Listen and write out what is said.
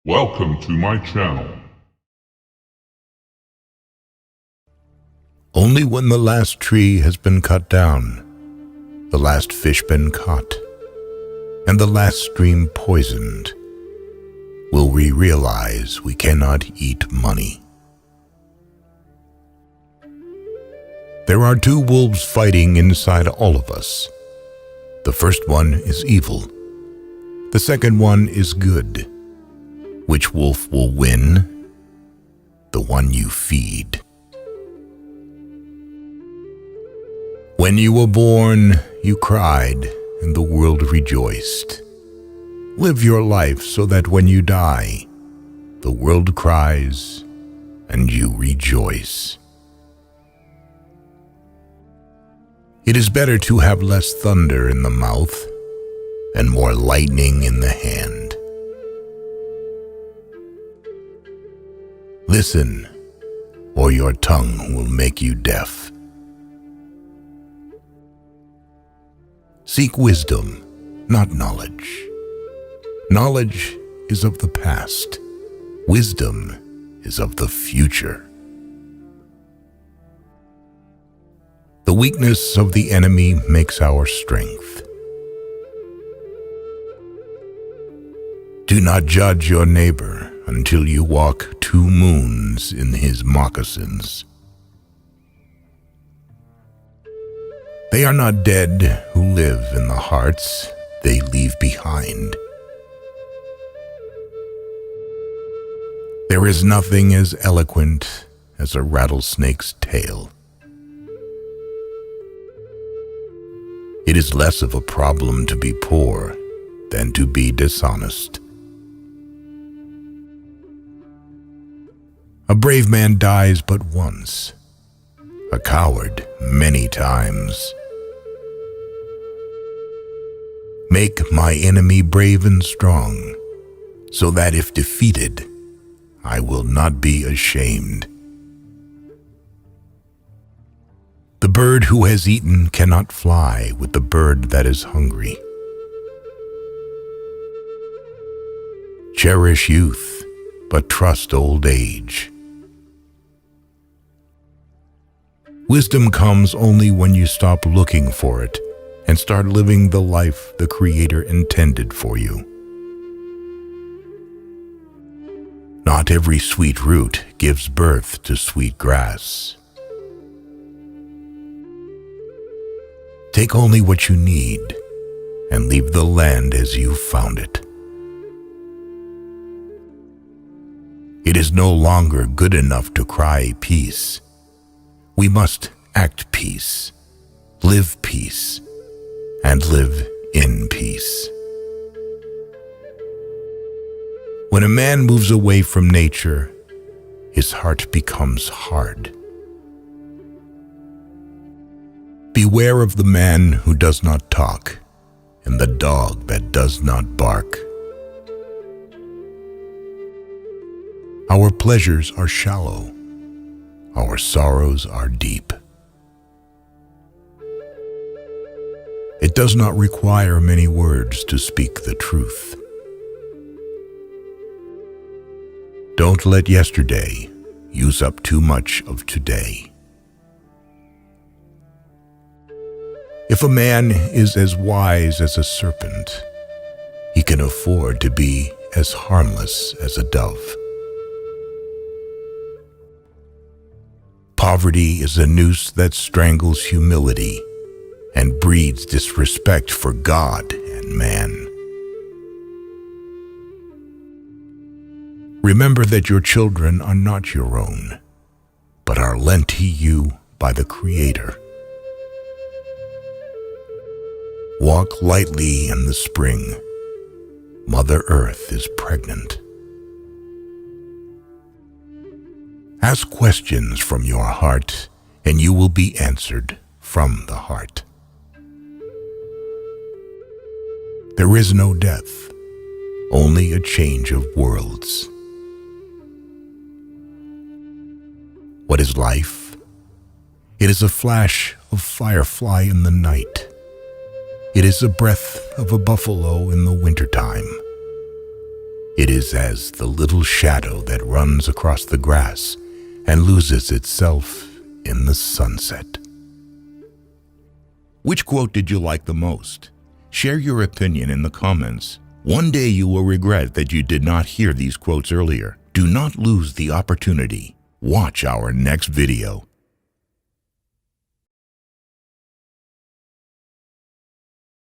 Welcome to my channel. Only when the last tree has been cut down, the last fish been caught, and the last stream poisoned, will we realize we cannot eat money. There are two wolves fighting inside all of us. The first one is evil. The second one is good. Which wolf will win? The one you feed. When you were born, you cried, and the world rejoiced. Live your life so that when you die, the world cries, and you rejoice. It is better to have less thunder in the mouth and more lightning in the hand. Listen, or your tongue will make you deaf. Seek wisdom, not knowledge. Knowledge is of the past. Wisdom is of the future. The weakness of the enemy makes our strength. Do not judge your neighbor until you walk 2 moons in his moccasins. They are not dead who live in the hearts they leave behind. There is nothing as eloquent as a rattlesnake's tail. It is less of a problem to be poor than to be dishonest. A brave man dies but once, a coward many times. Make my enemy brave and strong, so that if defeated, I will not be ashamed. The bird who has eaten cannot fly with the bird that is hungry. Cherish youth, but trust old age. Wisdom comes only when you stop looking for it and start living the life the Creator intended for you. Not every sweet root gives birth to sweet grass. Take only what you need and leave the land as you found it. It is no longer good enough to cry peace. We must act peace, live peace, and live in peace. When a man moves away from nature, his heart becomes hard. Beware of the man who does not talk and the dog that does not bark. Our pleasures are shallow. Our sorrows are deep. It does not require many words to speak the truth. Don't let yesterday use up too much of today. If a man is as wise as a serpent, he can afford to be as harmless as a dove. Poverty is a noose that strangles humility and breeds disrespect for God and man. Remember that your children are not your own, but are lent to you by the Creator. Walk lightly in the spring. Mother Earth is pregnant. Ask questions from your heart, and you will be answered from the heart. There is no death, only a change of worlds. What is life? It is a flash of firefly in the night. It is the breath of a buffalo in the wintertime. It is as the little shadow that runs across the grass and loses itself in the sunset. Which quote did you like the most? Share your opinion in the comments. One day you will regret that you did not hear these quotes earlier. Do not lose the opportunity. Watch our next video